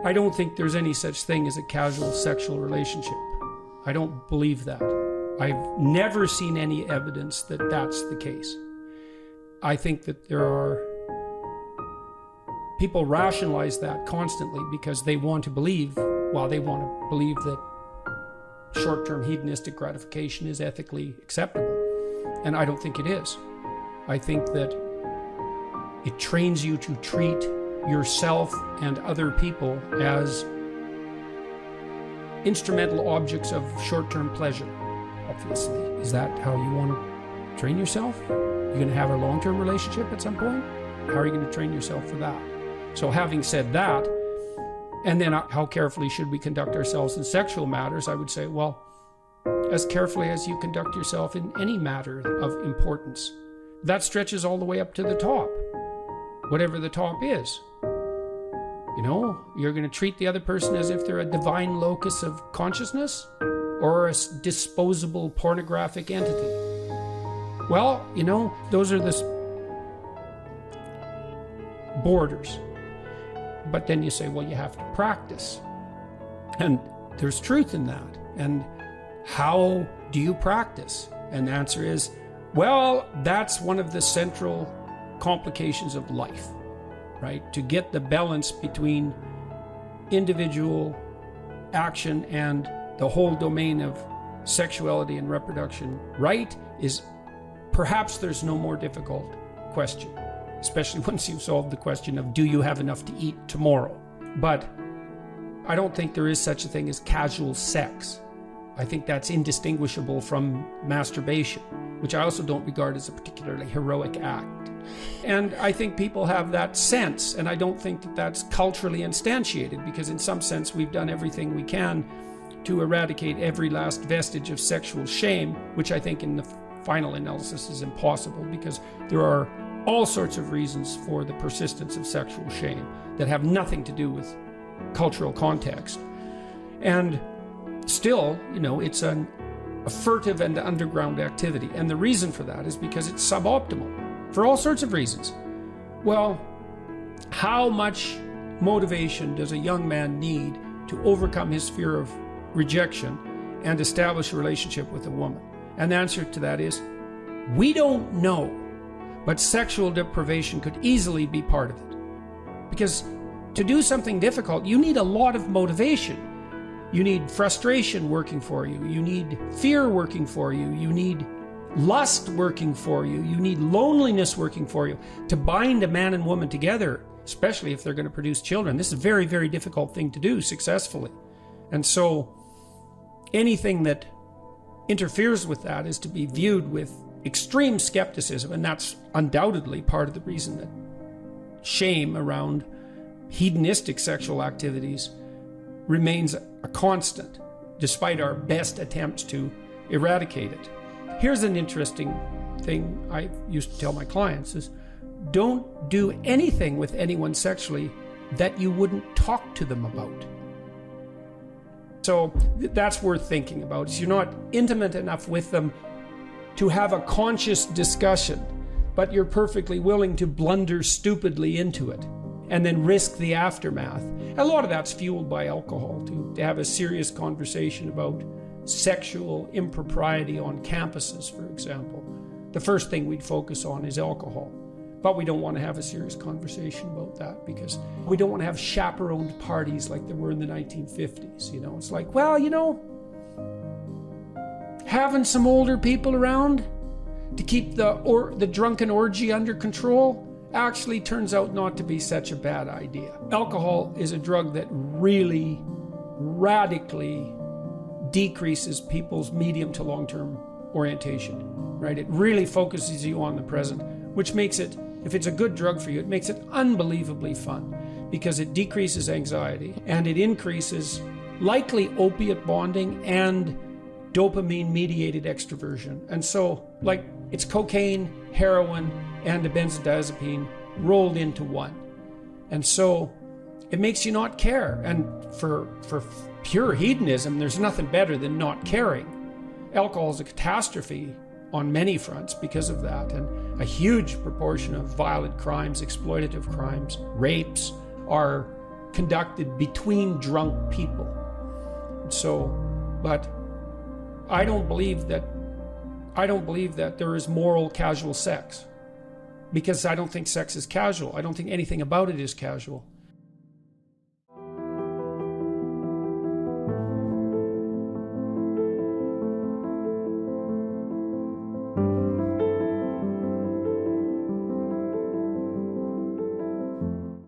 I don't think there's any such thing as a casual sexual relationship. I don't believe that. I've never seen any evidence that that's the case. I think that there are people rationalize that constantly because they want to believe, that short-term hedonistic gratification is ethically acceptable. And I don't think it is. I think that it trains you to treat yourself and other people as instrumental objects of short-term pleasure, obviously. Is that how you want to train yourself? You're going to have a long-term relationship at some point? How are you going to train yourself for that? So having said that, and then how carefully should we conduct ourselves in sexual matters, I would say, well, as carefully as you conduct yourself in any matter of importance. That stretches all the way up to the top, whatever the top is. You know, you're going to treat the other person as if they're a divine locus of consciousness or a disposable pornographic entity. Well, you know, those are the borders. But then you say, well, you have to practice. And there's truth in that. And how do you practice? And the answer is, well, that's one of the central complications of life, right? To get the balance between individual action and the whole domain of sexuality and reproduction right is perhaps there's no more difficult question, especially once you've solved the question of do you have enough to eat tomorrow? But I don't think there is such a thing as casual sex. I think that's indistinguishable from masturbation, which I also don't regard as a particularly heroic act. And I think people have that sense, and I don't think that that's culturally instantiated, because in some sense we've done everything we can to eradicate every last vestige of sexual shame, which I think in the final analysis is impossible, because there are all sorts of reasons for the persistence of sexual shame that have nothing to do with cultural context. And still, you know, it's a furtive and underground activity. And the reason for that is because it's suboptimal for all sorts of reasons. Well, how much motivation does a young man need to overcome his fear of rejection and establish a relationship with a woman? And the answer to that is, we don't know. But sexual deprivation could easily be part of it. Because to do something difficult, you need a lot of motivation. You need frustration working for you. You need fear working for you. You need lust working for you. You need loneliness working for you. To bind a man and woman together, especially if they're going to produce children, this is a very, very difficult thing to do successfully. And so anything that interferes with that is to be viewed with extreme skepticism, and that's undoubtedly part of the reason that shame around hedonistic sexual activities remains a constant, despite our best attempts to eradicate it. Here's an interesting thing I used to tell my clients is, don't do anything with anyone sexually that you wouldn't talk to them about. So that's worth thinking about. Is you're not intimate enough with them to have a conscious discussion, but you're perfectly willing to blunder stupidly into it and then risk the aftermath. A lot of that's fueled by alcohol, to have a serious conversation about sexual impropriety on campuses, for example. The first thing we'd focus on is alcohol. But we don't want to have a serious conversation about that because we don't want to have chaperoned parties like there were in the 1950s. You know, it's like, well, you know, having some older people around to keep the drunken orgy under control actually turns out not to be such a bad idea. Alcohol is a drug that really radically decreases people's medium to long-term orientation, right? It really focuses you on the present, which makes it, if it's a good drug for you, it makes it unbelievably fun because it decreases anxiety and it increases likely opiate bonding and dopamine-mediated extroversion. And so, like, it's cocaine, heroin, and a benzodiazepine rolled into one. And so it makes you not care. And for pure hedonism, there's nothing better than not caring. Alcohol is a catastrophe on many fronts because of that. And a huge proportion of violent crimes, exploitative crimes, rapes are conducted between drunk people. So, but I don't believe that there is moral casual sex, because I don't think sex is casual. I don't think anything about it is casual.